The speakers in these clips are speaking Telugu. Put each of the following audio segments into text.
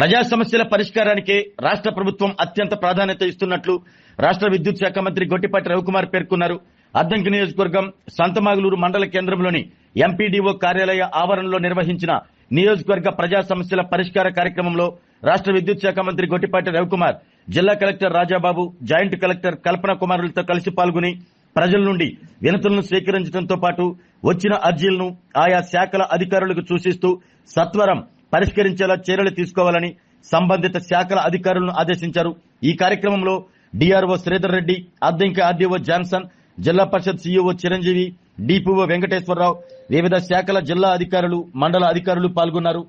ప్రజా సమస్యల పరిష్కారానికి రాష్ట్ర ప్రభుత్వం అత్యంత ప్రాధాన్యత ఇస్తున్నట్లు రాష్ట్ర విద్యుత్ శాఖ మంత్రి గొట్టిపాటి రవికుమార్ పేర్కొన్నారు. అద్దంకి నియోజకవర్గం సంతమాగులూరు మండల కేంద్రంలోని ఎంపీడీఓ కార్యాలయ ఆవరణలో నిర్వహించిన నియోజకవర్గ ప్రజా సమస్యల పరిష్కార కార్యక్రమంలో రాష్ట్ర విద్యుత్ శాఖ మంత్రి గొట్టిపాటి రవికుమార్ జిల్లా కలెక్టర్ రాజాబాబు, జాయింట్ కలెక్టర్ కల్పన కుమారులతో కలిసి పాల్గొని ప్రజల నుండి వినతులను స్వీకరించడంతో పాటు వచ్చిన అర్జీలను ఆయా శాఖల అధికారులకు సూచిస్తూ సత్వరం పరిష్కరించేలా చర్యలు తీసుకోవాలని సంబంధిత శాఖల అధికారులను ఆదేశించారు. ఈ కార్యక్రమంలో DRO Sridhar Reddy, Addanki RDO Johnson, జిల్లా పరిషత్ సీఈఓ చిరంజీవి, డిపిఓ వెంకటేశ్వరరావు, వివిధ శాఖల జిల్లా అధికారులు, మండల అధికారులు పాల్గొన్నారు.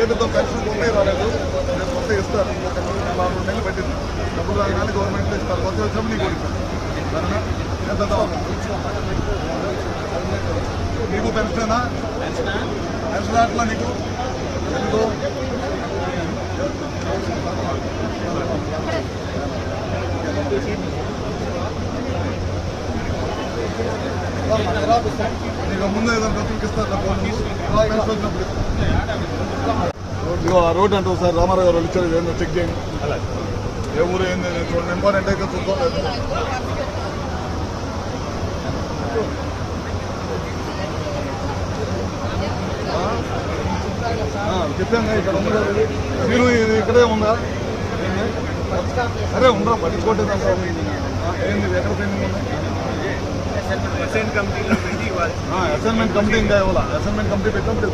రేపుతో పెన్షన్ కొత్త రాలేదు, రేపు కొత్త ఇస్తారు. 4 నెలలు పెట్టింది, డబ్బులు రాగానే గవర్నమెంట్లో ఇస్తారు. కొత్త వచ్చినప్పుడు నీకు ఎంత నీకు పెన్షనా? పెన్షన్ అట్లా నీకు ఎందుకు నీకు ముందు ఏదైనా ఇస్తారు. ఆ రోడ్ అంటారు సార్, రామారావు గారు ఇచ్చారు, ఏదైనా చెక్ చేయండి. ఏ ఊరు ఏంది చూడండి, ఇంపార్టెంట్ అయితే చూసుకోలేదు. చెప్పాను ఇక్కడ ఉంది కదా, మీరు ఇక్కడే ఉందా? సరే ఉండరా, పట్టించుకోవట్లేదు. ఏంది ఎక్కడ పెండింగ్ ఉంది? అసైన్మెంట్ కమిటీ ఇంకా ఇవ్వాలా? అసైన్మెంట్ కమిటీ పెట్టినప్పుడు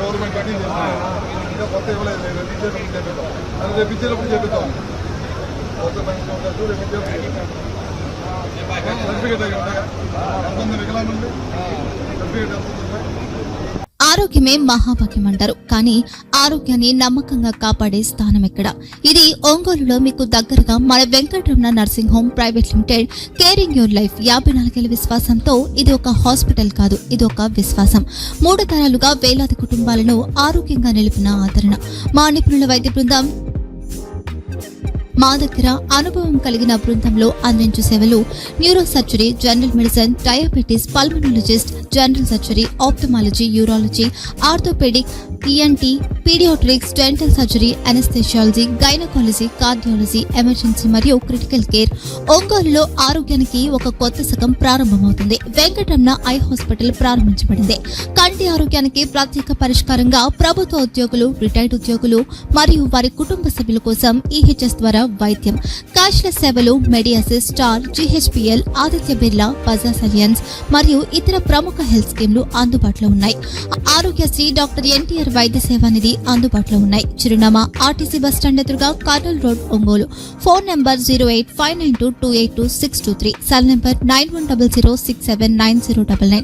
గవర్నమెంట్ కట్టి ఇంకా కొత్త ఇవ్వలేదు. రేపు ఇచ్చేటప్పుడు చెప్తాం. కొత్త ఆరోగ్యమే మహాభాగ్యం అంటారు, కానీ ఆరోగ్యాన్ని నమ్మకంగా కాపాడే స్థానం ఎక్కడ? ఇది ఒంగోలులో మీకు దగ్గరగా మన Venkataramana nursing home private limited. Caring your life 54 ఏళ్ల విశ్వాసంతో ఇది ఒక హాస్పిటల్ కాదు, ఇది ఒక విశ్వాసం. 3 తరాలుగా వేలాది కుటుంబాలను ఆరోగ్యంగా నిలిపిన ఆదరణ. మా నిపుణుల వైద్య బృందం మా దగ్గర అనుభవం కలిగిన బృందంలో అందించే సేవలు neuro surgery, general medicine, diabetes, pulmonologist, general surgery, ophthalmology, urology, orthopedic, ENT, pediatrics, dental surgery, anesthesiology, gynecology, cardiology, emergency మరియు క్రిటికల్ కేర్. ఒంగోలులో ఆరోగ్యానికి ఒక కొత్త శకం ప్రారంభమవుతుంది. వెంకటరమణ ఐ హాస్పిటల్ ప్రారంభించబడింది. కంటి ఆరోగ్యానికి ప్రత్యేక పరిష్కారంగా ప్రభుత్వ ఉద్యోగులు, రిటైర్డ్ ఉద్యోగులు మరియు వారి కుటుంబ సభ్యుల కోసం EHS ద్వారా వైద్యం, క్యాష్లెస్ సేవలు, MediAssist, Star, GHPL, Aditya Birla, Bajaj Allianz మరియు ఇతర ప్రముఖ హెల్త్ స్కీమ్లు అందుబాటులో ఉన్నాయి. ఆరోగ్యశ్రీ, డాక్టర్ NTR వైద్య సేవా నిధి అందుబాటులో ఉన్నాయి. చిరునామా RTC బస్టాండ్ ఎదురుగా, Kurnool road, Ongole. Phone number 08592282623, cell number 9100679099,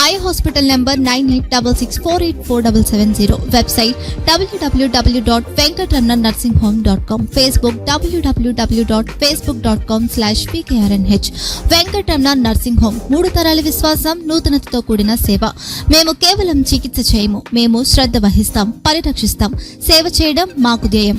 eye hospital number 9866484770, website www.venkatramanarsinghome.com, Facebook www.facebook.com/PKRNH. Venkataramana nursing home, 3 తరాల విశ్వాసం, నూతనతతో కూడిన సేవ. మేము కేవలం చికిత్స చేయము, మేము శ్రద్ధ వహిస్తాం, పరిరక్షిస్తాం. సేవ చేయడం మాకు ధ్యేయం.